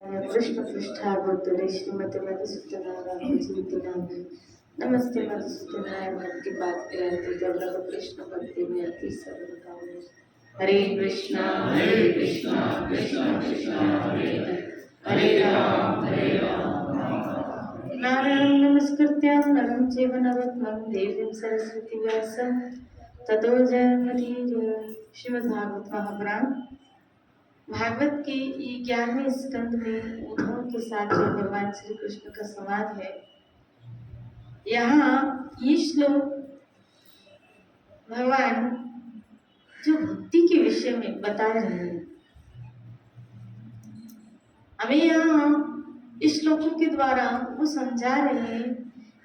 कृष्ण पृष्ठावतरे श्रीमती मधुसूदनारायण नमस्ते मधुसूदनाय भक्ति पात्रयाति वल्लभ कृष्ण भक्ति में अति सर्वदा हरे कृष्णा कृष्ण कृष्ण हरे हरे राम नारायणं नमस्कृत्य नरं चैव नरोत्तमं देवीं सरस्वती व्यासं ततो जयमुदीरये। श्रीमद्भागवत महापुराण भागवत के 11वें स्कंद में उद्धव के साथ जो भगवान श्री कृष्ण का संवाद है, यहाँ ये श्लोक भगवान जो भक्ति के विषय में बता रहे हैं। हमें यहाँ इस श्लोकों के द्वारा वो समझा रहे हैं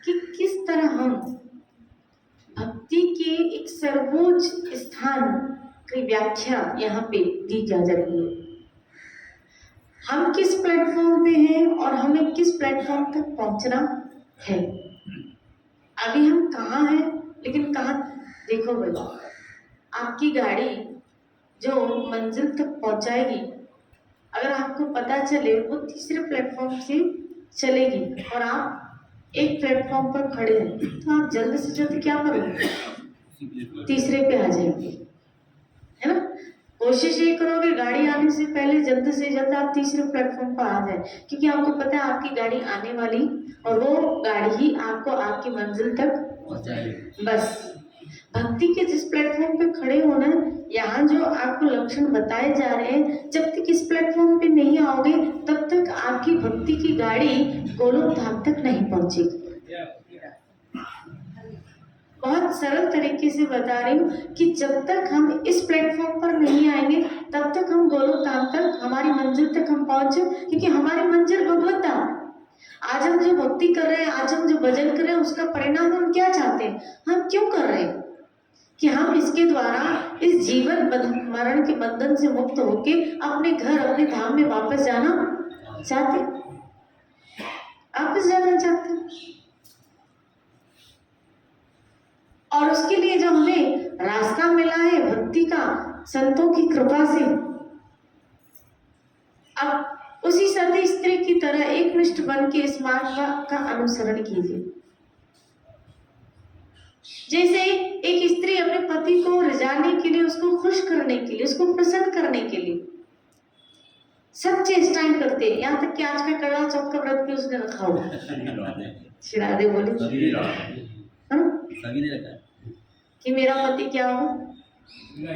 कि किस तरह हम भक्ति के एक सर्वोच्च स्थान की व्याख्या यहाँ पे दी जा रही है। हम किस प्लेटफॉर्म पे हैं और हमें किस प्लेटफॉर्म तक पहुंचना है। अभी हम कहाँ हैं, लेकिन कहाँ देखो भाई, आपकी गाड़ी जो मंजिल तक पहुंचाएगी, अगर आपको पता चले वो तीसरे प्लेटफॉर्म से चलेगी और आप एक प्लेटफॉर्म पर खड़े हैं, तो आप जल्द से जल्द क्या करोगे? तीसरे पे आ जाएंगे, है ना। कोशिश ये करोगे गाड़ी आने से पहले जल्द से जल्द आप तीसरे प्लेटफॉर्म पर आ जाए, क्योंकि आपको पता है आपकी गाड़ी आने वाली और वो गाड़ी ही आपको आपकी मंजिल तक पहुंचाएगी। बस भक्ति के जिस प्लेटफॉर्म पे खड़े होना, यहाँ जो आपको लक्षण बताए जा रहे हैं, जब तक इस प्लेटफॉर्म पे नहीं आओगे तब तक आपकी भक्ति की गाड़ी गोलोक धाम तक नहीं पहुंचेगी। बहुत सरल तरीके से बता रही हूँ कि जब तक हम इस प्लेटफॉर्म पर नहीं आएंगे तब तक हम गोलोक धाम तक, हमारी मंजिल तक हम पहुंचे, क्योंकि हमारी मंजिल भगवत धाम। आज हम जो भक्ति कर रहे हैं, आज हम जो भजन कर रहे हैं, उसका परिणाम हम क्या चाहते हैं, हम क्यों कर रहे हैं? कि हम इसके द्वारा इस जीवन मरण के बंधन से मुक्त होके अपने घर, अपने धाम में वापस जाना चाहते, वापस जाना चाहते। और उसके लिए जो हमें रास्ता मिला है भक्ति का, संतों की कृपा से, अब उसी सती स्त्री की तरह एक निष्ठ बन के इस मार्ग का अनुसरण कीजिए। जैसे एक स्त्री अपने पति को रिझाने के लिए, उसको खुश करने के लिए, उसको प्रसन्न करने के लिए सब चेष्टाएं करते हैं, यहाँ तक कि आज का करवा चौथ का व्रत भी उसने रखा हुआ। श्रीराधे बोले कि मेरा पति क्या हो,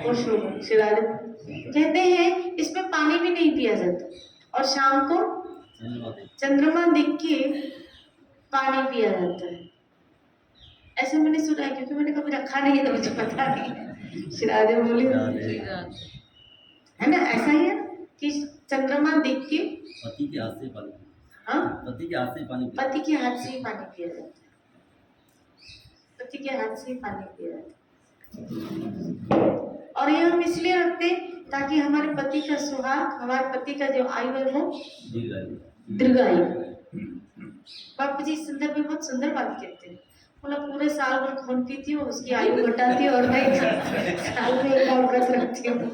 खुश हो। श्रीराधे कहते हैं इसमें पानी भी नहीं पिया जाता, और शाम को चंद्रमा देख के पानी पिया जाता है। ऐसे मैंने सुना है, क्योंकि मैंने कभी रखा नहीं है तो मुझे पता नहीं। श्रीराधे बोली है ना, ऐसा ही है कि चंद्रमा देख के पति के हाथ से पानी, हाँ पति के हाथ से पानी, पति के हाथ से ही पानी पिया जाता है, पति के हाथ से ही पानी पिया जाता है। और ये हम इसलिए रखते ताकि हमारे पति का सुहाग, हमारे पति का जो आयु है वो दीर्घायु। बापू जी इस संदर्भ में बहुत सुंदर बात कहते हैं, बोला पूरे साल भर खून पीती हूँ, उसकी आयु घटाती और मैं साल में एक और व्रत रखती हूँ।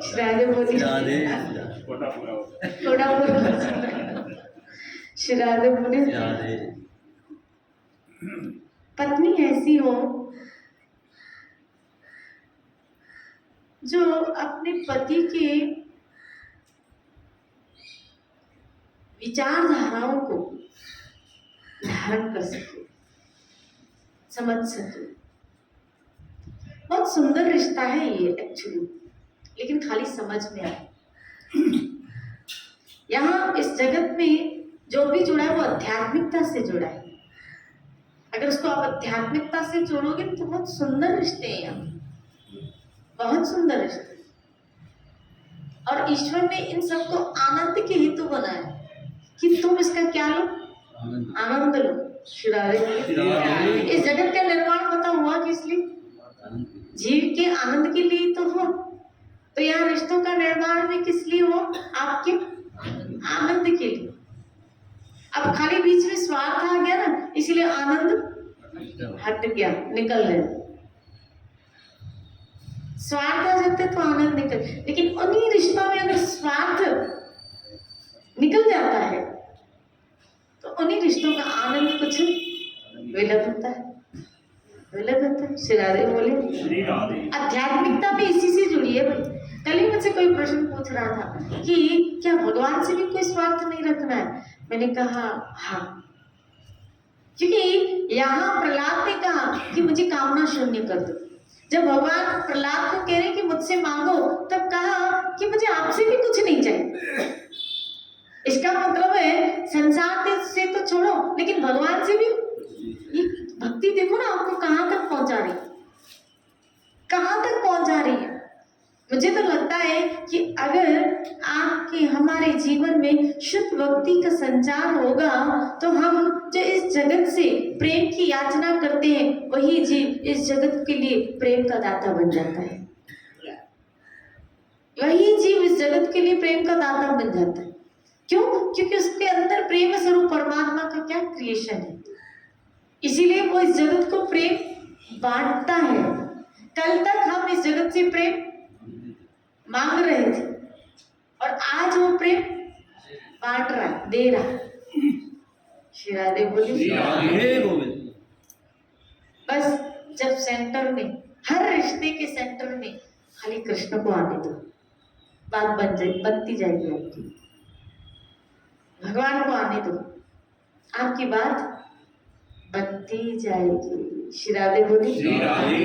श्रीराधे बोली थोड़ा श्रीराधे बोली पत्नी ऐसी हो जो अपने पति के विचारधाराओं को धारण कर सके, समझ सके। बहुत सुंदर रिश्ता है ये एक्चुअली, लेकिन खाली समझ में आए। यहाँ इस जगत में जो भी जुड़ा है वो आध्यात्मिकता से जुड़ा है। अगर उसको आप आध्यात्मिकता से जोड़ोगे तो बहुत सुंदर रिश्ते हैं यहाँ, बहुत सुंदर रिश्ते। और ईश्वर ने इन सबको आनंद के हेतु बनाया कि तुम इसका क्या लो, आनंद लो। इस जगत का निर्माण पता हुआ किस लिए? जीव के आनंद के लिए तो हो। तो यहाँ रिश्तों का निर्माण भी किस लिए हो? आपके आनंद के लिए। अब खाली बीच में स्वार्थ आ गया ना, इसलिए आनंद हट गया, निकल गया। स्वार्थ आ जाते तो आनंद निकल, लेकिन उन्हीं रिश्तों में अगर स्वार्थ निकल जाता है, तो उन्हीं रिश्तों का आनंद कुछ विलग होता है, विलग होता है। श्री राधे बोले। आध्यात्मिकता भी इसी से जुड़ी है भाई। कल ही मुझसे कोई प्रश्न पूछ रहा था कि क्या भगवान से भी कोई स्वार्थ नहीं रखना है? मैंने कहा हाँ, क्योंकि यहाँ प्रहलाद ने कहा कि मुझे कामना शून्य कर दो। जब भगवान प्रहलाद को कह रहे कि मुझसे मांगो, तब कहा कि मुझे आपसे भी कुछ नहीं चाहिए। इसका मतलब है संसार से तो छोड़ो, लेकिन भगवान से भी। ये भक्ति देखो ना आपको कहाँ तक पहुंचा रही है, कहाँ तक पहुंचा रही है। मुझे तो लगता है कि अगर आपके हमारे जीवन में शुद्ध भक्ति का संचार होगा, तो हम जो इस जगत से प्रेम की याचना करते हैं, वही जीव इस जगत के लिए प्रेम का दाता बन जाता है। वही जीव इस जगत के लिए प्रेम का दाता बन जाता है। क्यों? क्योंकि उसके अंदर प्रेम स्वरूप परमात्मा का क्या क्रिएशन है, इसीलिए वो इस जगत को प्रेम बांटता है। कल तक हम इस जगत से प्रेम मांग रहे थे, और आज वो प्रेम बांट रहा है, दे रहा है। श्री राधे बोली। बस जब सेंटर में, हर रिश्ते के सेंटर में खाली कृष्ण को आने दो, बात बनती जाएगी आपकी। भगवान को आने दो, आपकी बात बनती जाएगी। श्री राधे बोली।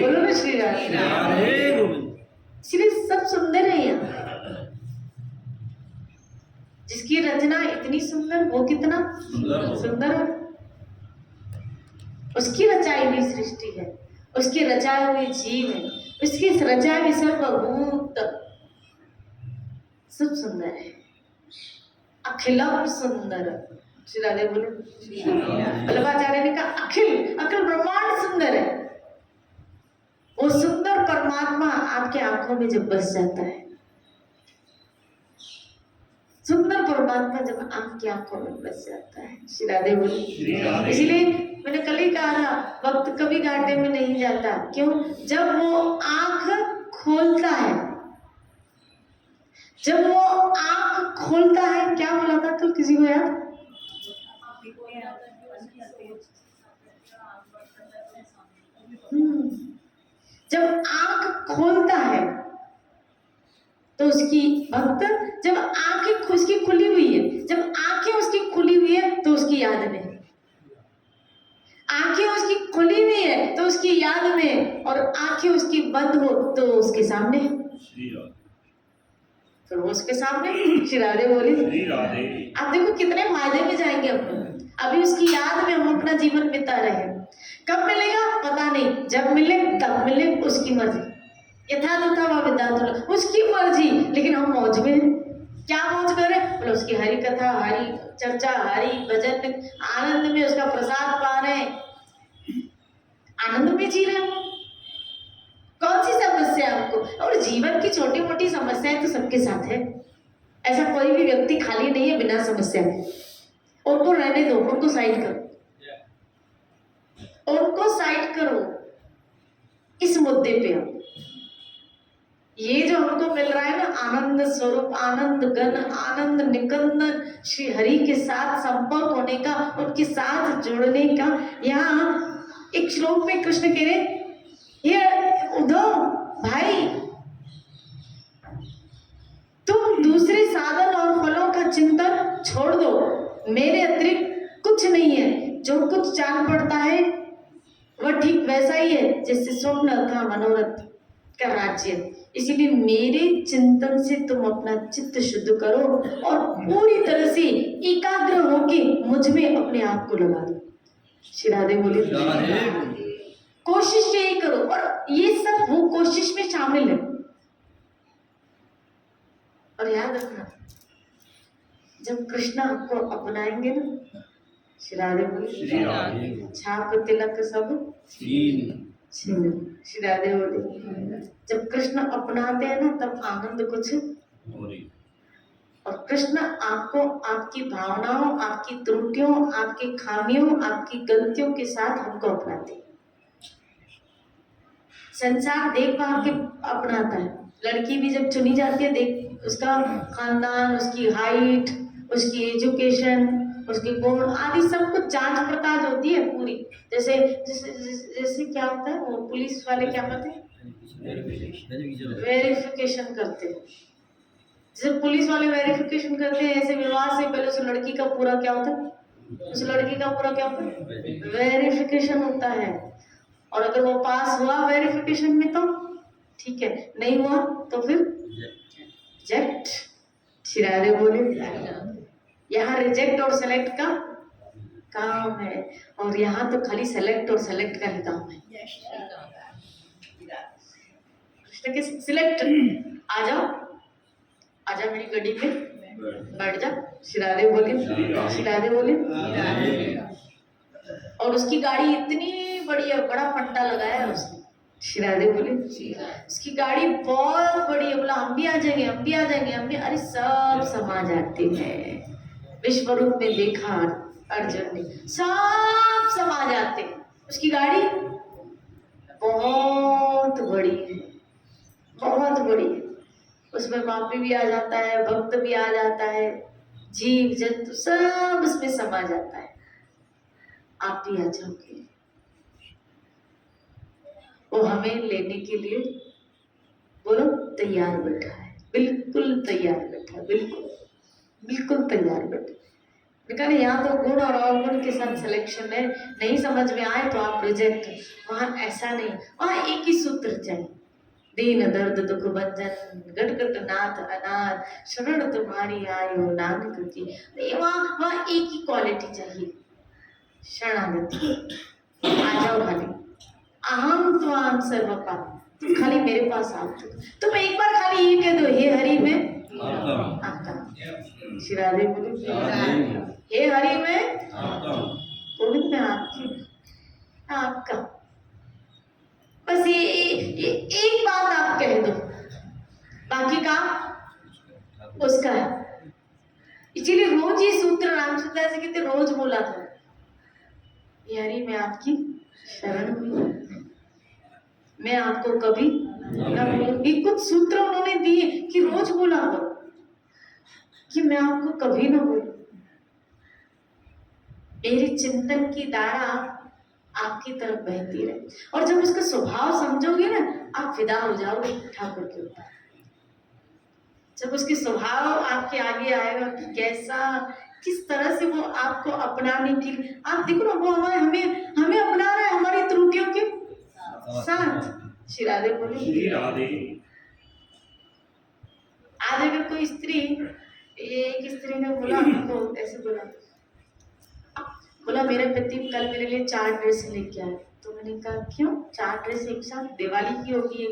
बोलो ना श्री राधे। इसलिए सब सुंदर है यहाँ। जिसकी रचना इतनी सुंदर, वो कितना सुंदर है। उसकी रचाई हुई सृष्टि है, उसके रचाए हुए जीव है, उसके रचाए हुए सर्वभूत सब सुंदर है, अखिलम सुंदर। श्री राधे बोले। वल्लभाचार्य ने कहा अखिल अखिल ब्रह्मांड सुंदर है। वो सुंदर परमात्मा आपके आंखों में जब बस जाता है, सुंदर परमात्मा जब आपकी आंखों में बस जाता है। श्री राधे बोली। इसलिए मैंने कल ही कहा था, वक्त कभी घाटे में नहीं जाता। क्यों? जब वो आंख खोलता है, जब वो आंख खोलता है। क्या बोला था कल, किसी को याद? जब आंख खोलता है तो उसकी भक्त, जब आंखें उसकी खुली हुई है, जब आंखें उसकी खुली हुई है तो उसकी याद में, आंखें उसकी खुली हुई है तो उसकी याद में, और आंखें उसकी बंद हो तो उसके सामने, तो वो उसके सामने। श्री राधे बोली। आप देखो कितने फायदे में जाएंगे अपने। अभी उसकी याद में हम अपना जीवन बिता रहे हैं, कब मिलेगा पता नहीं, जब मिले तब मिले, उसकी मर्जी। यथा तथा व विद्याधुर, उसकी मर्जी। लेकिन हम मौज में, क्या मौज कर रहे हैं? बोले उसकी हरि कथा, हरि चर्चा, हरि भजन, आनंद में उसका प्रसाद पा रहे हैं, आनंद में जी रहे हैं। कौन सी समस्या है हमको? और जीवन की छोटी मोटी समस्याएं तो सबके साथ है, ऐसा कोई भी व्यक्ति खाली नहीं है बिना समस्या के। उनको रहने दो, उनको साइड करो, उनको साइड करो। इस मुद्दे पे हम, ये जो हमको मिल रहा है ना, आनंद स्वरूप, आनंद घन, आनंद निकंदन, श्री हरि के साथ संपर्क होने का, उनके साथ जुड़ने का। यहाँ एक श्लोक में कृष्ण कह रहे, ये उद्धव भाई, तुम दूसरे साधन और फलों का चिंतन छोड़ दो, मेरे अतिरिक्त कुछ नहीं है। जो कुछ जान पड़ता है वह ठीक वैसा ही है जैसे स्वप्न था मनोरथ का राज्य। इसीलिए मेरे चिंतन से तुम अपना चित्त शुद्ध करो और पूरी तरह से एकाग्र होके मुझ में अपने आप को लगा दो। श्री राधे बोले। कोशिश यही करो, और ये सब वो कोशिश में शामिल है। और याद रखना, जब कृष्ण आपको अपनाएंगे ना, श्री राधे बोले, छाप तिलक सब छीन। श्री राधे बोले, जब कृष्ण अपनाते हैं ना, तब आनंद कुछ, और कृष्ण आपको आपकी भावनाओं, आपकी त्रुटियों, आपकी खामियों, आपकी गलतियों के साथ हमको अपनाते हैं। संसार देख भाल के अपनाता है। लड़की भी जब चुनी जाती है, देख उसका खानदान, उसकी हाइट, उसकी एजुकेशन, उसके गुण आदि सब कुछ जांच पड़ताल होती है पूरी। जैसे जैसे जैसे क्या होता है, वो पुलिस वाले क्या करते हैं, वेरिफिकेशन करते हैं। जैसे पुलिस वाले वेरिफिकेशन करते हैं, ऐसे विवाह से पहले उस लड़की का पूरा क्या होता है, उस लड़की का पूरा क्या होता है, वेरिफिकेशन होता है। और अगर वो पास हुआ वेरिफिकेशन में तो ठीक है, नहीं हुआ तो फिर रिजेक्ट। शिरारे बोले, यहाँ रिजेक्ट और सेलेक्ट का काम है, और यहाँ तो खाली सेलेक्ट और सेलेक्ट का ही काम है। कृष्ण के सिलेक्ट, आ जाओ आजा मेरी गड्डी में बैठ जा। शिरारे बोले, शिरारे बोले। और उसकी गाड़ी इतनी बड़ी है, बड़ा पट्टा लगाया है उसने। शिरारे बोले, उसकी गाड़ी बहुत बड़ी है। बोला हम भी आ जाएंगे, हम भी आ जाएंगे, हम भी। अरे सब समा जाते हैं। विश्व रूप में देखा अर्जुन ने, सब समा जाते हैं। उसकी गाड़ी बहुत बड़ी है, बहुत बड़ी है। उसमें पापी भी आ जाता है, भक्त भी आ जाता है, जीव जंतु सब उसमें समा जाता है। आप भी आ जाओगे। वो हमें लेने के लिए बोलो तैयार बैठा है, बिल्कुल तैयार बैठा है, बिल्कुल बिल्कुल तैयार बैठा। कहा यहाँ तो गुण और अवगुण के साथ सिलेक्शन है, नहीं समझ में आए तो आप रिजेक्ट। वहां ऐसा नहीं, वहां एक ही सूत्र चाहिए, दीन दर्द दुख भंजन गट गट नाथ अनाथ शरण तुम्हारी आयो नानक की। वहां एक ही क्वालिटी चाहिए, शरणागति। आ जाओ खाली, अहम त्वां सर्वपाप, तुम खाली मेरे पास आओ। तुम एक बार खाली ये कह दो, हे हरि में आपका। शिरादे बोले, हे हरि में गोविंद में आपकी, आपका। बस ये एक बात आप कह दो, बाकी का उसका है। इसीलिए रोज ये सूत्र रामचंद्र जी कहते रोज बोला था, ये हरि मैं आपकी शरण में, मैं आपको कभी न भूलूंगी। कुछ सूत्र उन्होंने दिए कि रोज बोला करो कि मैं आपको कभी न भूलूं। मेरी चिंतन की धारा आपकी तरफ बहती रहे। और जब उसका स्वभाव समझोगे ना, आप फिदा हो जाओगे ठाकुर के ऊपर। जब उसके स्वभाव आपके आगे आएगा कि कैसा, किस तरह से वो आपको अपनाने के लिए, आप देखो ना, वो हमें हमें अपना रहा है हमारी त्रुटियों के साथ। शिरादे बोले, आज अगर कोई स्त्री, एक स्त्री ने बोला हमको, ऐसे बोला मेरे पति कल मेरे लिए 4 ड्रेस लेके आए। तो मैंने कहा क्यों 4 ड्रेस एक साथ, दिवाली की होगी,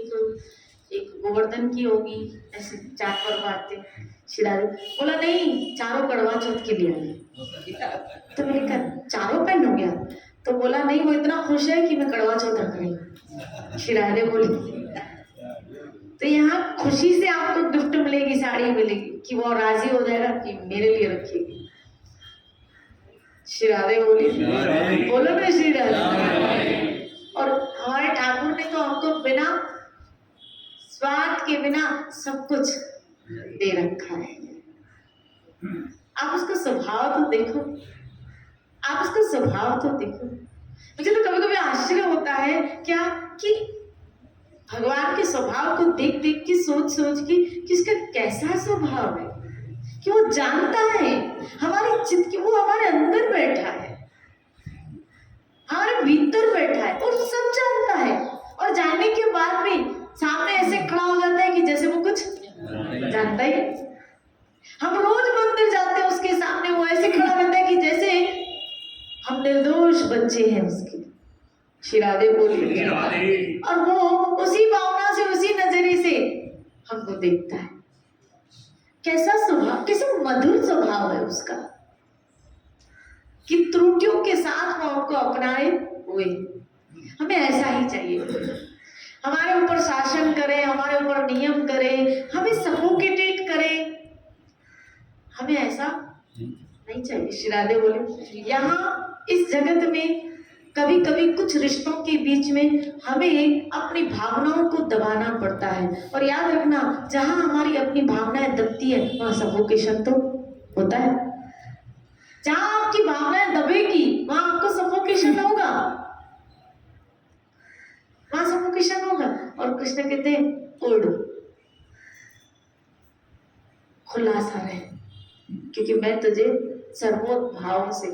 एक गोवर्धन की होगी, ऐसे 4 पर्व आते हैं। शिरारे बोला नहीं, चारों कड़वा चौथ के लिए आए। तो मैंने कहा चारों पहनोगे आप? तो बोला नहीं, वो इतना खुश है कि मैं कड़वा चौथ रख रही हूँ। शिरारे बोली, तो यहाँ खुशी से आपको गिफ्ट मिलेगी, साड़ी मिलेगी, कि वो राजी हो जाएगा कि मेरे लिए रखेगी। शिरारे बोली, बोलो ना शिरारे। और हमारे ठाकुर ने तो हमको बिना स्वार्थ के, बिना सब कुछ दे रखा है। आप उसका स्वभाव तो देखो, आप उसका स्वभाव तो देखो। मुझे तो कभी कभी आश्चर्य होता है क्या कि भगवान के स्वभाव को देख देख के, सोच सोच के कि इसका कैसा स्वभाव है, कि वो जानता है हमारे चित्त की, वो हमारे अंदर बैठा है, हमारे भीतर बैठा है, और सब जानता है। और जानने के बाद भी सामने ऐसे खड़ा हो जाता है कि जैसे वो कुछ जानता ही है। हम रोज मंदिर जाते हैं उसके सामने, वो ऐसे खड़ा रहता है कि जैसे हम निर्दोष बच्चे हैं उसके। शिरादे बोली, और वो उसी भावना से, उसी नजरिए से हमको देखता है। कैसा स्वभाव, कैसा मधुर स्वभाव है उसका, कि त्रुटियों के साथ वो हमको अपनाए हुए। हमें ऐसा ही चाहिए, हमारे ऊपर शासन करे, हमारे ऊपर नियम करे, हमें सफोकेटेट करे, हमें ऐसा नहीं चाहिए। शिरादे बोले, यहाँ इस जगत में कभी कभी कुछ रिश्तों के बीच में हमें अपनी भावनाओं को दबाना पड़ता है। और याद रखना, जहां हमारी अपनी भावनाएं दबती है वहां सफोकेशन तो होता है। जहां आपकी भावनाएं दबेगी वहां आपको सफोकेशन होगा, वहां सफोकेशन होगा। और कृष्ण कहते हैं उड़, खुला सा रहे, क्योंकि मैं तुझे सर्वोत भाव से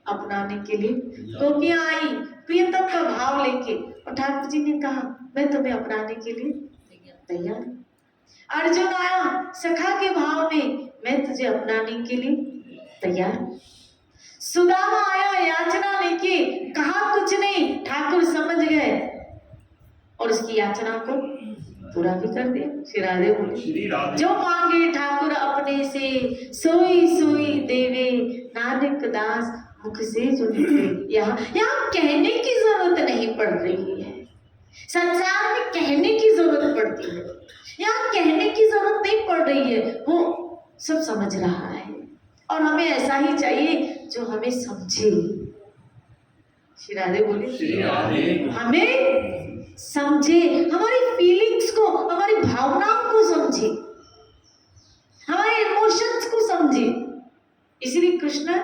अपनाने के लिए। गोपियां आई प्रियतम का भाव लेके, और ठाकुर जी ने कहा मैं तुम्हें अपनाने के लिए तैयार। अर्जुन आया सखा के भाव में, मैं तुझे अपनाने के लिए तैयार। सुदामा आया याचना लेके, कहा कुछ नहीं, ठाकुर समझ गए और उसकी याचना को पूरा भी कर दिया। श्री राधे बोले, जो मांगे ठाकुर अपने से, सोई सोई देवे, नानक दास मुख से जो निकले। यहाँ कहने की जरूरत नहीं पड़ रही है, संसार में कहने की जरूरत पड़ती है, यहाँ कहने की जरूरत नहीं पड़ रही है, वो सब समझ रहा है। और हमें ऐसा ही चाहिए जो हमें समझे। श्री राधे बोले, हमें समझे, हमारी फीलिंग्स को, हमारी भावनाओं को समझे, हमारे इमोशंस को समझे। इसलिए कृष्ण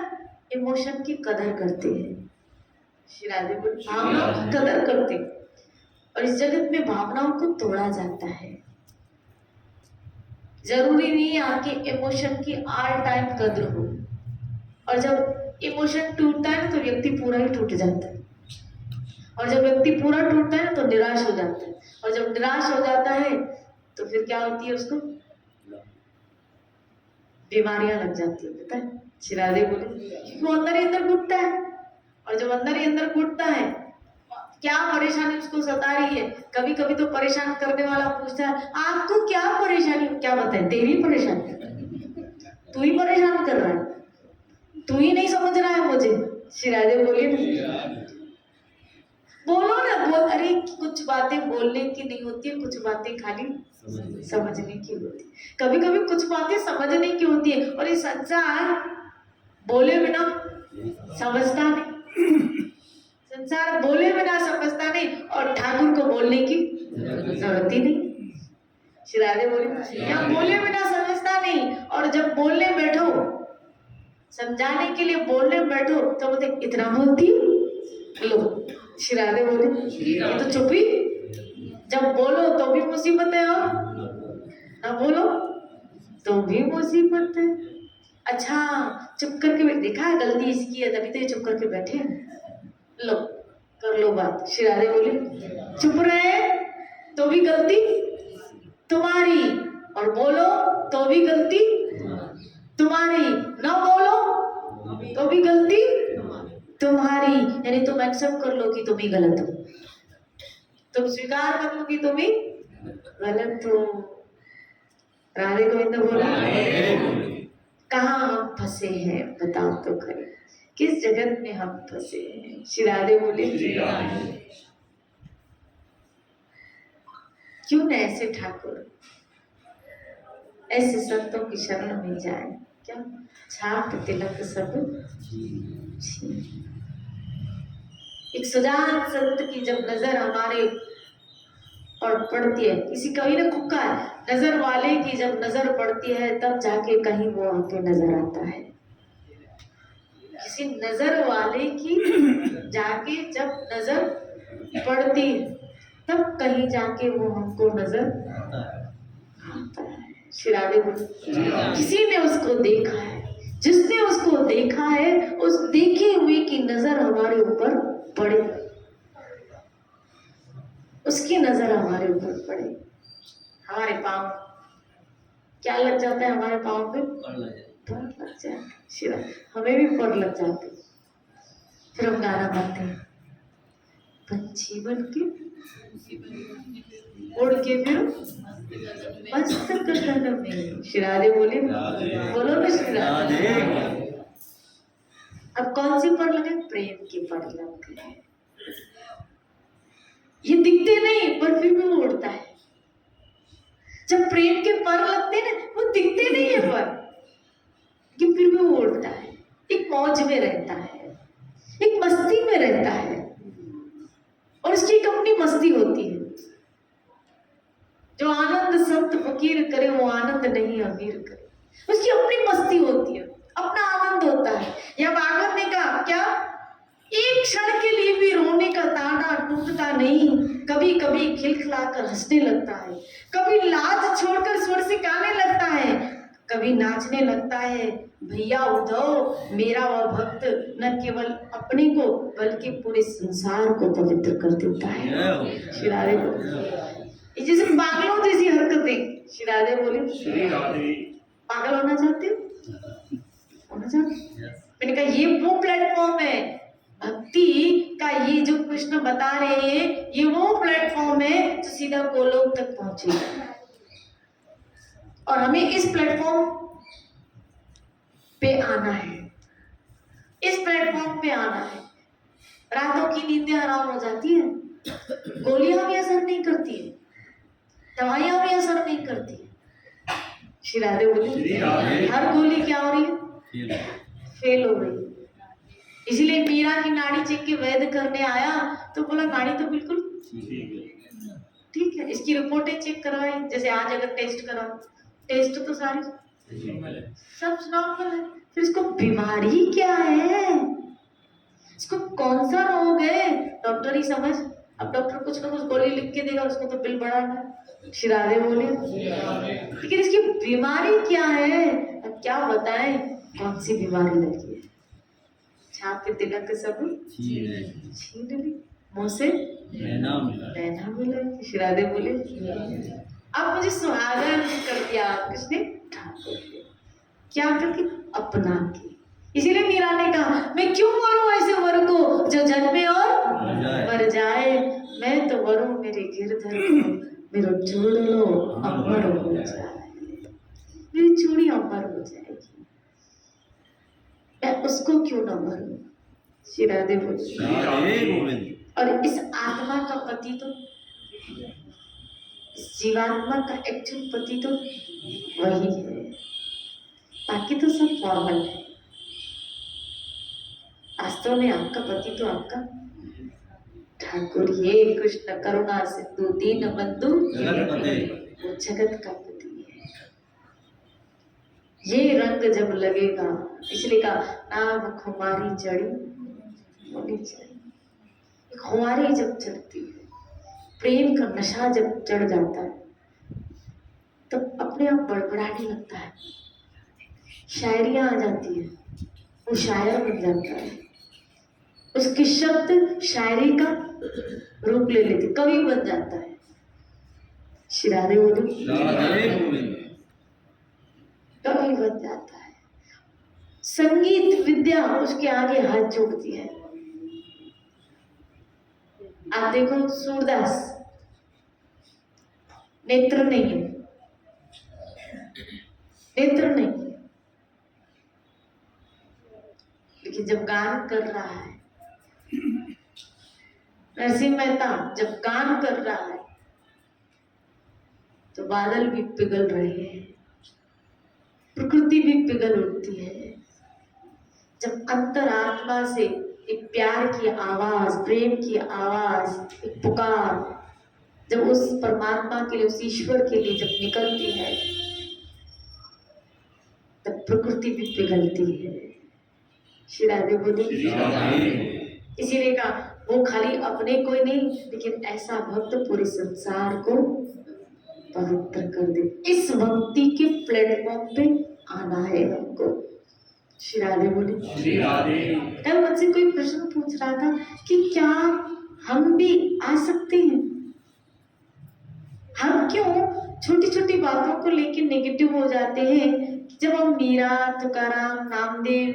इमोशन की कदर करते हैं। श्री राधे बोले, भावनाओं की कदर करते हैं। और इस जगत में भावनाओं को तोड़ा जाता है। जरूरी नहीं है आपके इमोशन की ऑल टाइम कदर हो। और जब इमोशन टूटता है ना तो व्यक्ति पूरा ही टूट जाता है। और जब व्यक्ति पूरा टूटता है ना तो निराश हो जाता है। और जब निराश हो जाता है तो फिर क्या होती है, उसको बीमारियां लग जाती है, पता है। श्री राधे बोले, वो अंदर ही अंदर घुटता है। और जब अंदर ही अंदर घुटता है, क्या परेशानी उसको सता रही है। कभी कभी तो परेशान करने वाला पूछता है, आपको क्या परेशानी, क्या बताए, तेरी परेशानी, तू ही परेशान कर रहा है, तू ही नहीं समझ रहा है मुझे। श्री राधे बोलिए ना, बोलो ना, बोल। अरे कुछ बातें बोलने की नहीं होती है, कुछ बातें खाली समझने की होती है। कभी कभी कुछ बातें समझने की होती है। और ये संसार बोले बिना समझता नहीं, संसार बोले बिना समझता नहीं, और ठाकुर को बोलने की जरूरत ही नहीं। श्री राधे बोले, यहाँ बोले बिना समझता नहीं, और जब बोलने बैठो, समझाने के लिए बोलने बैठो तो बोलते इतना बोलती लो। श्री राधे बोले, ये तो चुप ही, जब बोलो तो भी मुसीबत है और ना बोलो तो भी मुसीबत है। अच्छा चुप करके देखा है, गलती इसकी है तभी तो ये चुप करके बैठे हैं। लो कर लो बात। श्री राधे बोले, चुप रहे तो भी गलती तुम्हारी, और बोलो तो भी गलती तुम्हारी, ना बोलो तो भी गलती तुम्हारी। यानी तुम एक्सेप्ट कर लो कि तुम ही गलत हो, तुम स्वीकार कर लो कि तुम ही गलत हो। राधे गोविंद बोला, कहाँ हम फंसे हैं बताओ तो खरी, किस जगत में हम फंसे हैं। श्री राधे बोले, क्यों न ऐसे ठाकुर ऐसे संतों की शरण में जाए, क्या छाप तिलक सब एक सुजान संत की जब नजर हमारे पर पड़ती है, किसी कवि ने खूब कहा है, नजर वाले की जब नजर पड़ती है तब जाके कहीं वो आके नजर आता है। किसी नजर वाले की जाके जब नजर पड़ती है तब कहीं जाके वो हमको नजर आता है। श्री राधे बोले, किसी ने उसको देखा है, जिसने उसको देखा है उस देखे हुए की नजर हमारे ऊपर पड़े, उसकी नजर हमारे ऊपर पड़े। हमारे पाँव क्या लग जाता है, हमारे पाँव पे पर लग जाते, शिवा हमें भी पर लग जाते। फिर हम गाना गाते हैं, पंछी बन के उड़ के फिर मस्त गगन में। श्री राधे बोले, बोलो ना श्री राधे। अब कौन सी पर लगे, प्रेम की पर लग गए। ये दिखते नहीं पर फिर भी वो उड़ता है। जब प्रेम के पर लगते हैं ना, वो दिखते नहीं है पर, कि फिर भी वो उड़ता है, एक मौज में रहता है, एक मस्ती में रहता है, और उसकी एक अपनी मस्ती होती है। जो आनंद संत फकीर करे वो आनंद नहीं अमीर करे, उसकी अपनी मस्ती होती है, अपना आनंद बंद होता है। या भागवत ने कहा क्या, एक क्षण के लिए भी रोने का ताना टूटता नहीं, कभी कभी खिलखिलाकर हंसने लगता है, कभी लाज छोड़कर स्वर से गाने लगता है, कभी नाचने लगता है। भैया उद्धव, मेरा वह भक्त न केवल अपने को बल्कि पूरे संसार को पवित्र कर देता है। श्री राधे बोले, जैसे पागलों जैसी हरकतें। श्री राधे बोले, पागल होना चाहते हो? होना चाहते? मैंने कहा ये वो प्लेटफॉर्म है भक्ति का, ये जो कृष्ण बता रहे हैं ये वो प्लेटफॉर्म है जो सीधा गोलोक तक पहुंचेगा। और हमें इस प्लेटफॉर्म पे आना है, इस प्लेटफॉर्म पे आना है। रातों की नींदें आराम हो जाती है, गोलियां भी असर नहीं करती है, दवाइयां भी असर नहीं करती है। श्री राधे बोली, हर गोली क्या हो रही है? फेल हो गई। इसीलिए मीरा की नाड़ी चेक के वैध करने आया तो बोला नाड़ी तो बिल्कुल ठीक है। इसकी रिपोर्टें चेक करवाई, जैसे आज अगर टेस्ट कराओ, टेस्ट तो सारी सब नॉर्मल है। फिर इसको बीमारी क्या है, इसको कौन सा रोग है, डॉक्टर ही समझ। अब डॉक्टर कुछ ना कुछ गोली लिख के देगा, उसको तो बिल बढ़ाना। श्री राधे बोले, लेकिन इसकी बीमारी क्या है, अब क्या बताएं कौन सी बीमारी लगी है। छाप के तिलक सब छीन ली, मुंह से नैना मिला। श्री राधे बोले, अब मुझे सुहागन कर दिया किसने? ठाकुर ने। क्या करके? अपना के। इसीलिए मीरा ने कहा मैं क्यों मरूं ऐसे वर को जो जन्मे और मर जाए। मैं तो वरूं मेरे गिरधर को, मेरा चूड़ो अमर हो जाए, मेरी चूड़ी अमर हो जाएगी, मैं उसको क्यों न मरूं। श्री राधे बोले, और इस आत्मा का पति तो, इस जीवात्मा का एक्चुअल पति तो वही है, बाकी तो सब फॉर्मल है। वास्तव में आपका पति तो आपका ठाकुर, ये कृष्ण करुणा सिंधु दीन बंधु वो जगत का पति है। ये रंग जब लगेगा, इसलिए कहा नाम खुमारी चढ़ी होनी चाहिए। खुमारी जब चढ़ती है, प्रेम का नशा जब चढ़ जाता है, तब अपने आप बड़बड़ाने लगता है, शायरियां आ जाती है, वो शायर बन जाता है, उसके शब्द शायरी का रूप ले लेते, कवि बन जाता है। श्री राधे बोले, कवि बन जाता है। संगीत विद्या उसके आगे हाथ जोड़ती है। आप देखो सूरदास, नेत्र नहीं है, नेत्र नहीं है, लेकिन जब गान कर रहा है, नरसिंह मेहता जब गान कर रहा है तो बादल भी पिघल रहे हैं, प्रकृति भी पिघल उठती है। जब अंतरात्मा से एक प्यार की आवाज, प्रेम की आवाज, एक पुकार जब उस परमात्मा के लिए, उस ईश्वर के लिए जब निकलती है, तब प्रकृति भी पिघलती है। श्री राधे बोली, इसीलिए कहा वो खाली अपने को ही नहीं, लेकिन ऐसा भक्त पूरे संसार को पवित्र कर दे। इस भक्ति के प्लेटफॉर्म पे आना है हमको। श्री राधे बोली, कल मुझसे कोई प्रश्न पूछ रहा था कि क्या हम भी आ सकते हैं। हम क्यों छोटी छोटी बातों को लेकर नेगेटिव हो जाते हैं। जब हम मीरा, तुकाराम, नामदेव,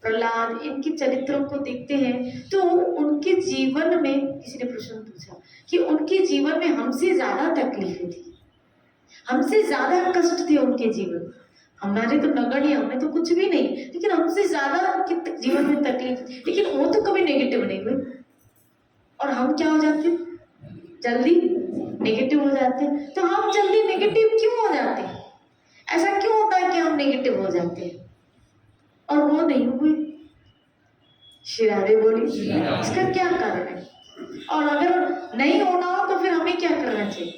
प्रहलाद इनके चरित्रों को देखते हैं तो उनके जीवन में, किसी ने प्रश्न पूछा कि उनके जीवन में हमसे ज्यादा तकलीफें थी, हमसे ज्यादा कष्ट थे उनके जीवन। हमारे तो नगण्य, हमें तो कुछ भी नहीं, लेकिन हमसे ज्यादा जीवन में तकलीफ, लेकिन वो तो कभी नेगेटिव नहीं हुए। और हम क्या हो जाते, जल्दी नेगेटिव हो जाते हैं। तो हम जल्दी नेगेटिव क्यों हो जाते हैं? ऐसा क्यों होता है कि हम नेगेटिव हो जाते हैं और वो नहीं हुए? श्री राधे बोली, इसका क्या कारण है? और अगर नहीं होना हो तो फिर हमें क्या करना चाहिए?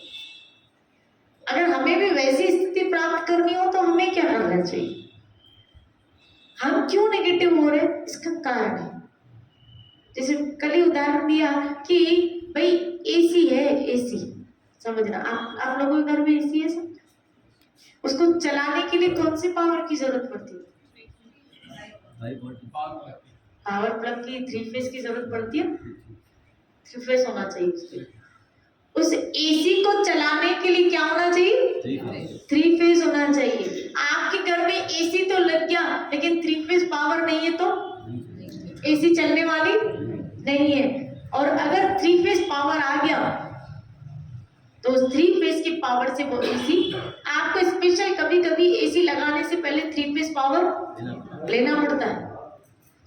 अगर हमें भी वैसी स्थिति प्राप्त करनी हो तो हमें क्या करना चाहिए? हम क्यों नेगेटिव हो रहे हैं, इसका कारण है। जैसे कल ही उदाहरण दिया कि भाई एसी है, एसी समझना, आप लोगों के घर में एसी है सब, उसको चलाने के लिए कौन सी पावर की जरूरत पड़ती है? पावर प्लग की, 3 फेज की जरूरत पड़ती है। 3 फेज होना चाहिए उसके। उस एसी को चलाने के लिए क्या होना चाहिए? 3 फेज होना चाहिए। आपके घर में एसी तो लग गया लेकिन 3 फेज पावर नहीं है तो एसी चलने वाली नहीं है। और अगर 3 फेज पावर आ गया तो 3 फेज की पावर से वो एसी, आपको स्पेशल कभी कभी एसी लगाने से पहले 3 फेज पावर लेना पड़ता है।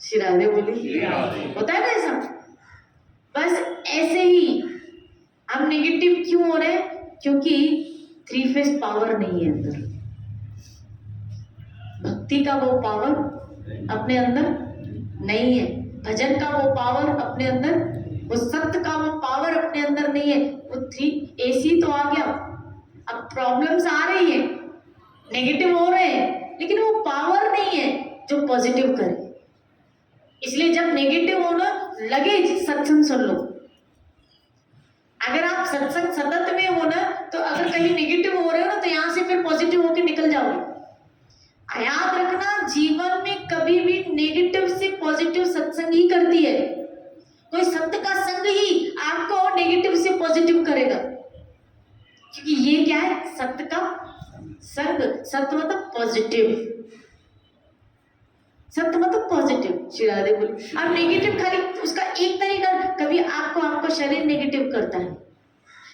शिरादे बोली होता है ना ऐसा। बस ऐसे ही हम नेगेटिव क्यों हो रहे हैं? क्योंकि 3 फेज पावर नहीं है अंदर। भक्ति का वो पावर अपने अंदर नहीं है, भजन का वो पावर अपने अंदर, वो सत्य का वो पावर अपने अंदर नहीं है। वो 3 एसी तो आ गया, अब प्रॉब्लम्स आ रही है, नेगेटिव हो रहे हैं, लेकिन वो पावर नहीं है जो पॉजिटिव करे। इसलिए जब नेगेटिव होना लगे सत्संग सुन लो। अगर आप सत्संग सतत में हो ना, तो अगर कहीं नेगेटिव हो रहे हो ना तो यहाँ से फिर पॉजिटिव होके निकल जाओगे। याद रखना, जीवन में कभी भी नेगेटिव से पॉजिटिव सत्संग ही करती है। कोई सत्य का संग ही आपको नेगेटिव से पॉजिटिव करेगा, क्योंकि ये क्या है? सत्य का संग। सत्य मतलब पॉजिटिव, सत्य मतलब पॉजिटिव। श्रीराधे बोली। अब नेगेटिव खाली उसका एक तरीका, कभी आपको आपका शरीर नेगेटिव करता है,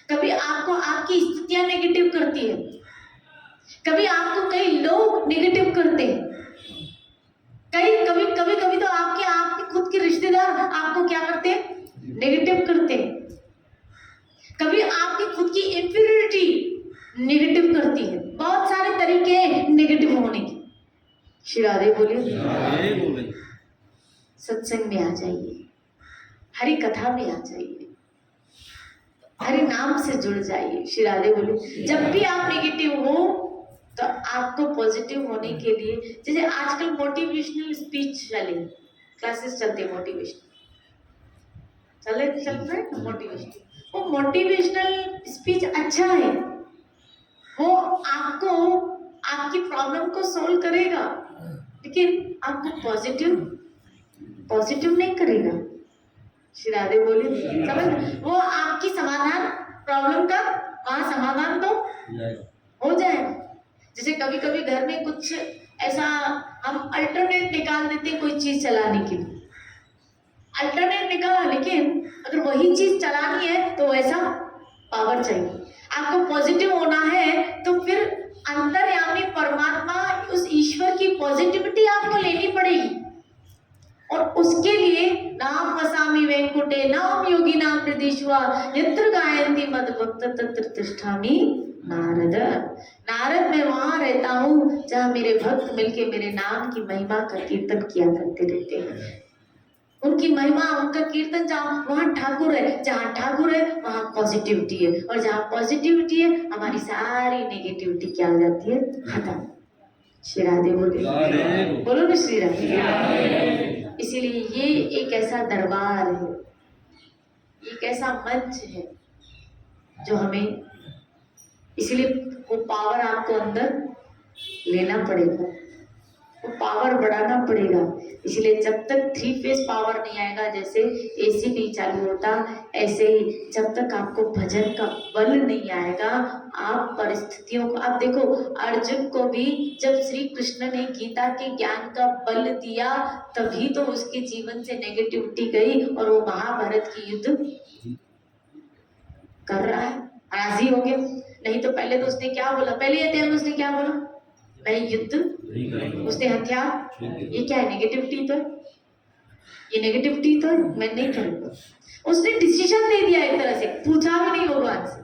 कभी आपको आपकी स्थितियां नेगेटिव करती है, कभी आपको कई लोग नेगेटिव करते हैं, कभी तो आपके खुद के रिश्तेदार आपको क्या करते हैं? नेगेटिव करते हैं। कभी आपकी खुद की इंफीरियरिटी नेगेटिव करती है। बहुत सारे तरीके हैं नेगेटिव होने के। शिराधे बोलिए। सत्संग में आ जाइए, हरि कथा में आ जाइए, हरि नाम से जुड़ जाइए। शिराधे बोलिए। जब भी आप नेगेटिव हो तो आपको पॉजिटिव होने के लिए, जैसे आजकल मोटिवेशनल स्पीच चले, क्लासेस चलते हैं मोटिवेशनल, चल रहे हैं मोटिवेशनल। वो मोटिवेशनल स्पीच अच्छा है, वो आपको आपकी प्रॉब्लम को सोल्व करेगा, लेकिन आपको पॉजिटिव नहीं करेगा। शिराधे बोलिए। समझ, वो आपकी समाधान, प्रॉब्लम का वहां समाधान तो हो जाएगा। जैसे कभी कभी घर में कुछ ऐसा हम अल्टरनेट निकाल देते हैं कोई चीज चलाने के लिए, अल्टरनेट निकाला, लेकिन अगर वही चीज चलानी है तो वैसा पावर चाहिए। आपको पॉजिटिव होना है तो फिर अंतर्यामी परमात्मा, उस ईश्वर की पॉजिटिविटी आपको लेनी पड़ेगी। और उसके लिए नाम वसामि वैकुंठे नाम योगी नाम हृदीश्वा यत्र गायन्ति मद्भक्त तत्र तिष्ठामि नारद मैं वहां रहता हूँ जहाँ मेरे भक्त मिलके मेरे नाम की महिमा का कीर्तन किया करते रहते हैं। उनकी महिमा, उनका कीर्तन जहाँ, वहां ठाकुर है, जहाँ ठाकुर है वहां पॉजिटिविटी है, और जहाँ पॉजिटिविटी है हमारी सारी नेगेटिविटी क्या हो जाती है? खत्म। श्रीराधे बोलो ना श्रीराधे। इसीलिए ये एक ऐसा दरबार है, एक ऐसा मंच है जो हमें, इसलिए वो पावर आपको अंदर लेना पड़ेगा, वो पावर बढ़ाना पड़ेगा। इसलिए जब तक 3 फेज पावर नहीं आएगा, जैसे एसी नहीं चालू होता, ऐसे ही जब तक आपको भजन का बल नहीं आएगा, आप परिस्थितियों को, आप देखो अर्जुन को भी जब श्री कृष्ण ने गीता के ज्ञान का बल दिया तभी तो उसके जीवन से नेगेटिविटी गई और वो महाभारत की युद्ध कर रहा है, राजी हो गया। नहीं तो पहले तो उसने क्या बोला, पहले अध्याय में उसने क्या बोला? मैं युद्ध, उसने हथियार, ये क्या है? नेगेटिविटी तो है, ये नेगेटिविटी तो है, मैं नहीं करूंगा। उसने डिसीजन दे दिया, एक तरह से पूछा भी नहीं भगवान से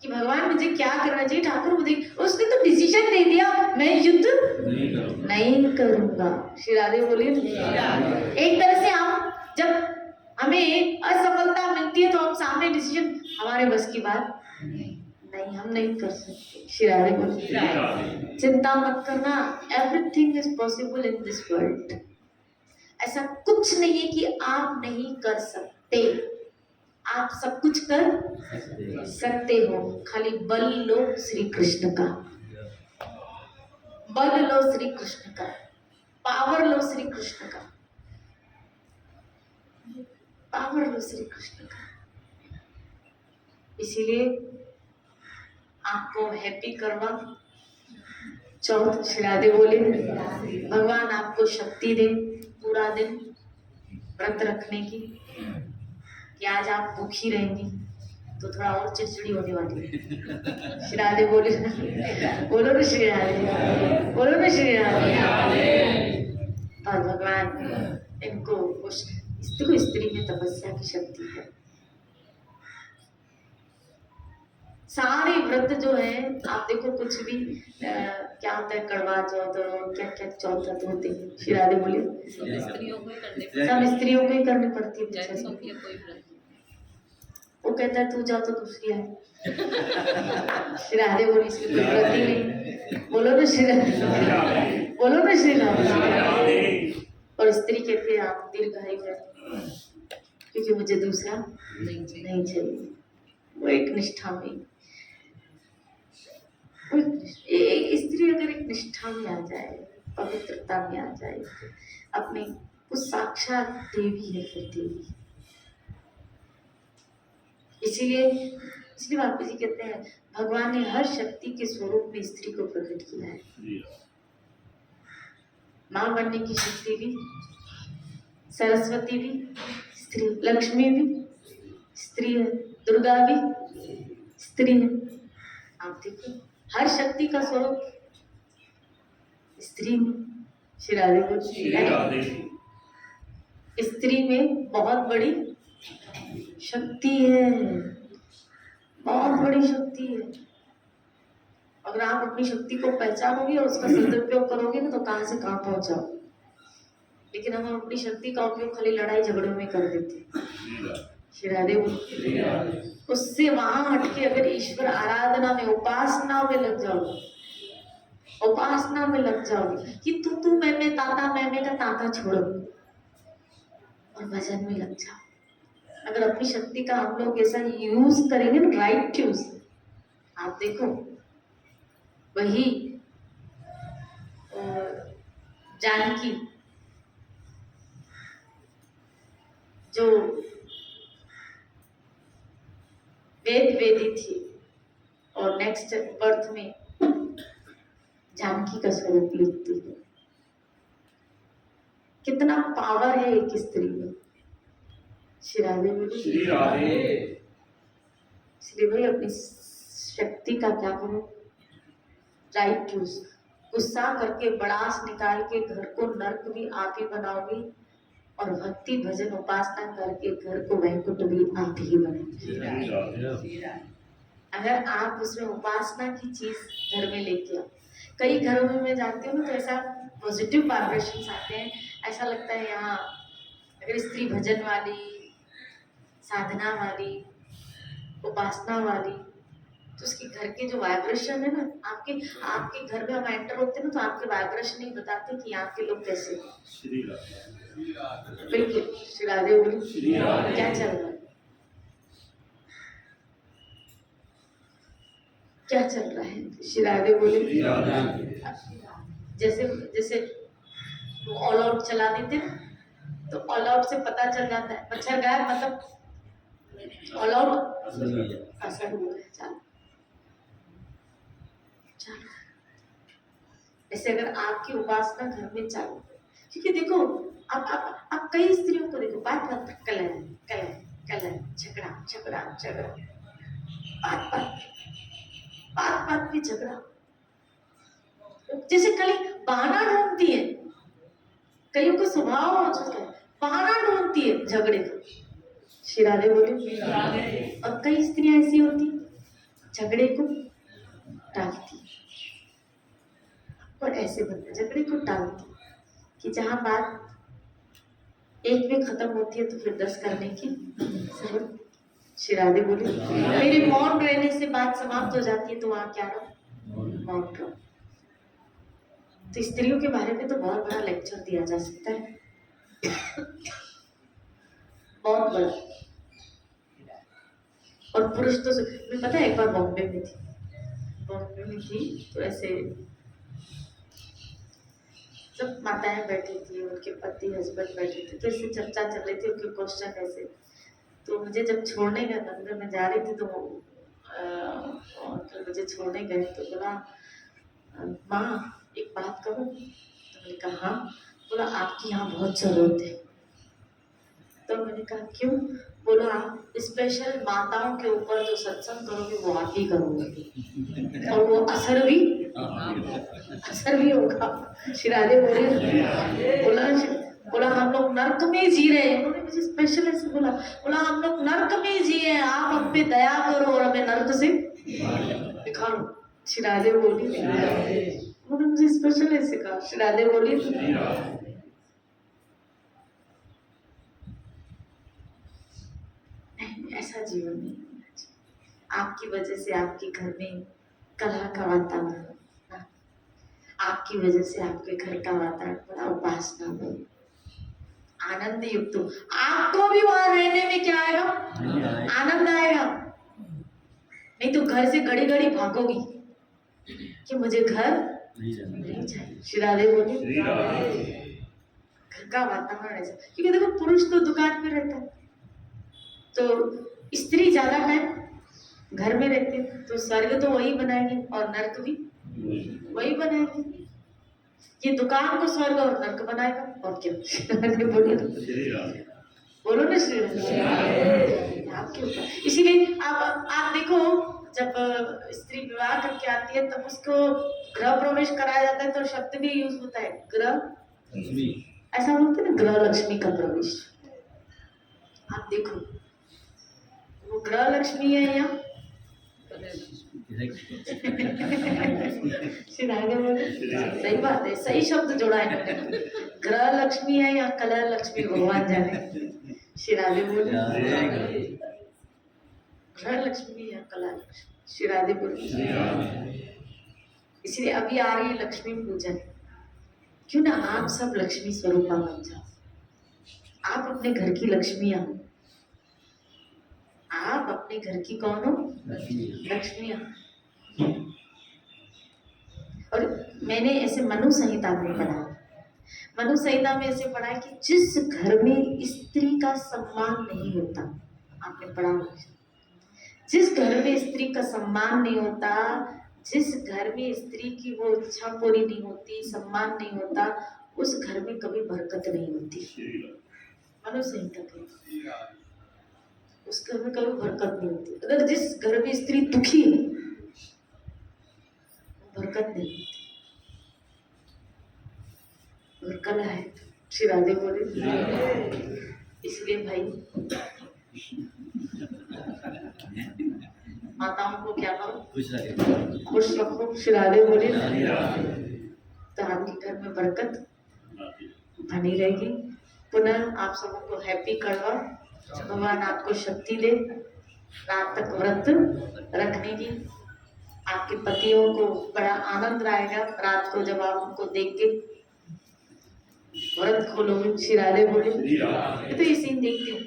कि भगवान मुझे क्या करना चाहिए, ठाकुर मुझे, उसने तो डिसीजन दे दिया मैं युद्ध नहीं करूंगा। श्रीराधे बोलिए। एक तरह से हम जब हमें असफलता मिलती है तो हम सामने डिसीजन, हमारे बस की बात नहीं, हम नहीं कर सकते। श्री राधे बोले चिंता मत करना, everything is possible in this world. ऐसा कुछ नहीं है कि आप नहीं कर सकते, आप सब कुछ कर सकते हो। खाली बल लो श्री कृष्ण का, बल लो श्री कृष्ण का, पावर लो श्री कृष्ण का, पावर लो श्री कृष्ण का। इसीलिए आपको हैप्पी करवा चौथ श्री राधे बोले भगवान आपको शक्ति दे पूरा दिन व्रत रखने की, कि आज आप भूखी रहेंगी तो थोड़ा और चिड़चिड़ी होने वाली है। श्री राधे बोले बोलो ना श्री राधे, बोलो ना श्री राधे। और भगवान इनको स्त्री में तपस्या की शक्ति है। सारे व्रत जो है आप देखो, कुछ भी क्या होता है, कड़वा चौथ और क्या क्या चौथ व्रत होते हैं, श्री राधे बोले सब स्त्रियों को ही करनी पड़ती है। वो कहता है तू जाओ तो दूसरी है। श्री राधे बोली इसकी कोई व्रत ही नहीं। बोलो ना श्री राधे, बोलो ना श्री राधे। और स्त्री कहती है आप दीर्घायु है क्योंकि मुझे दूसरा नहीं चाहिए। वो एक निष्ठा में, एक स्त्री अगर एक निष्ठा में आ जाए, पवित्रता में आ जाए, अपने उस साक्षात देवी है फिर देवी। इसीलिए बापू जी कहते हैं भगवान ने हर शक्ति के स्वरूप में स्त्री को प्रकट किया है। मां बनने की शक्ति भी, सरस्वती भी स्त्री, लक्ष्मी भी स्त्री है, दुर्गा भी स्त्री है। आप देखो हर शक्ति का स्वरूप स्त्री में। श्री राधे स्त्री में बहुत बड़ी शक्ति है, बहुत बड़ी शक्ति है। अगर आप अपनी शक्ति को पहचानोगे और उसका सदुपयोग करोगे ना तो कहां से कहां पहुंच जाओ। लेकिन हम अपनी शक्ति का उपयोग खाली लड़ाई झगड़ों में कर देते। श्री राधे उससे वहां हटके अगर ईश्वर आराधना में, उपासना में लग जाओगे, उपासना में लग जाओगे कि तू मैं ताता मैं का ताता छोड़ो और भजन में लग जाओ। अगर अपनी शक्ति का हम लोग ऐसा यूज करेंगे ना, राइट यूज, आप देखो वही जानकी जो वेदी थी और नेक्स्ट बर्थ में जानकी का स्वरूप लिखती है। कितना पावर है एक स्त्री में। श्री राधे श्री भाई अपनी शक्ति का क्या करो, राइट यूज। गुस्सा करके बड़ास निकाल के घर को नर्क भी आप ही बनाओगे और भक्ति भजन उपासना करके घर को वैकुंठ भी आप ही बनाओगे। अगर आप उसमें उपासना की चीज घर में लेके आओ। कई घरों में मैं जाती हूँ तो ऐसा पॉजिटिव वाइब्रेशंस आते हैं, ऐसा लगता है यहाँ अगर स्त्री भजन वाली, साधना वाली, उपासना वाली, तो उसके घर के जो वाइब्रेशन है ना, आपके घर में हम एंटर होते हैं ना तो आपके वाइब्रेशन ही बताते कि यहाँ के लोग कैसे हैं। बिल्कुल श्री राधे बोली क्या चल रहा है, क्या चल रहा है। श्री राधे बोली जैसे ऑल आउट चला देते तो ऑल आउट से पता चल जाता है मच्छर गायब, मतलब ऑल आउट असर हुआ है। चलो ऐसे अगर आपकी उपासना घर में चालू, क्योंकि देखो आप कई स्त्रियों को देखो बात बात पर कलह झगड़ा, बात बात पे झगड़ा, जैसे कली बहाना ढूंढती है। कईयों का स्वभाव हो चुका है, बहाना ढूंढती है झगड़े का। श्री राधे बोले और कई स्त्रियां ऐसी होती झगड़े को टालती, और ऐसे बनते झगड़े को टालती कि जहां बात एक में खत्म होती है तो फिर 10 करने की जरूरत। श्री राधे बोले मेरे मौन रहने से बात समाप्त हो जाती है, तो वहां क्या रहो, मौन रहो। तो स्त्रियों के बारे में तो बहुत बड़ा लेक्चर दिया जा सकता है, बहुत बड़ा। और पुरुष तो मैं पता है, एक बार बॉम्बे में थी तो ऐसे सब माताएं बैठी थी, उनके पति हस्बैंड बैठे थे, तो ऐसे चर्चा चल रही थी, उनके क्वेश्चन ऐसे। तो मुझे जब छोड़ने गए, मंदिर में जा रही थी, तो मुझे छोड़ने गए तो बोला माँ एक बात कहूँ? तो मैंने कहा हाँ। बोला आपकी यहाँ बहुत जरूरत है। तो मैंने कहा क्यों? बोला आप स्पेशल माताओं के ऊपर जो सत्संग करोगे वो आप ही करोगे, और वो असर भी होगा। शिरारे बोला हम लोग नर्क में जी रहे हैं। उन्होंने मुझे स्पेशल ऐसे बोला हम लोग नर्क में जी हैं, आप हम पे दया करो और हमें नर्क से दिखा लो। शिरारे बोली, उन्होंने मुझे स्पेशल ऐसे कहा। शिरारे बोली ऐसा जीवन नहीं होना चाहिए। आपकी वजह से आपके घर में कलह का वातावरण, आपकी वजह से आपके घर का वातावरण बड़ा उपासना हो, आनंद युक्त हो। आपको भी वहां रहने में क्या आएगा? आनंद आएगा। नहीं तो घर से घड़ी घड़ी भागोगी कि मुझे घर नहीं चाहिए। शिराधे बोली घर का वातावरण ऐसा, क्योंकि देखो पुरुष तो दुकान में रहता है, तो स्त्री ज्यादा टाइम घर में रहती है, तो स्वर्ग तो वही बनाएगी और नर्क भी वही बनाएगी। ये दुकान को स्वर्ग और नर्क बनाएगा, और क्या? बोलो ना श्री आपके ऊपर। इसीलिए आप देखो, जब स्त्री विवाह करके आती है तब उसको गृह प्रवेश कराया जाता है, तो शब्द भी यूज होता है गृह, ऐसा बोलते हैं ना, गृह लक्ष्मी का प्रवेश। आप देखो वो गृह लक्ष्मी है या सही बात है, सही शब्द जोड़ा है। गृह लक्ष्मी है या कलर लक्ष्मी, भगवान जाने। शिराधे बोले गृह लक्ष्मी या कला लक्ष्मी। शिराधे बोले इसलिए अभी आ रही है लक्ष्मी पूजन, क्यों ना आप सब लक्ष्मी स्वरूपा बन जाओ। आप अपने घर की लक्ष्मियां, आप अपने घर की कौन हो? लक्ष्मियां। और मैंने ऐसे मनु संहिता में पढ़ा, मनु संहिता में ऐसे पढ़ा है कि जिस घर में स्त्री का सम्मान नहीं होता, आपने पढ़ा होगा, जिस घर में स्त्री का सम्मान नहीं होता, जिस घर में स्त्री की वो इच्छा पूरी नहीं होती, सम्मान नहीं होता, उस घर में कभी बरकत नहीं होती। मनु संहिता के उस घर में कभी बरकत नहीं होती। अगर जिस घर में स्त्री दुखी है, बरकत नहीं होती। और कला है। श्री राधे बोले इसलिए भाई माताओं को क्या करो? खुश रखो। श्री राधे बोले तो आपके घर में बरकत बनी रहेगी। पुनः आप सबों को हैप्पी करवा। भगवान आपको शक्ति दे रात तक व्रत रखने की। आपके पतियों को बड़ा आनंद आएगा रात को जब आप उनको देख के व्रत खोलोगे। श्री राधे बोले मैं तो ये सीन देखती हूँ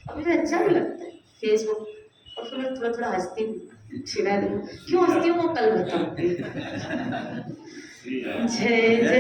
और मुझे अच्छा भी लगता है फेसबुक, और फिर मैं थोड़ा थोड़ा हंसती हूँ। श्री राधे क्यों हंसती हूँ वो कल बताऊँ। जय जय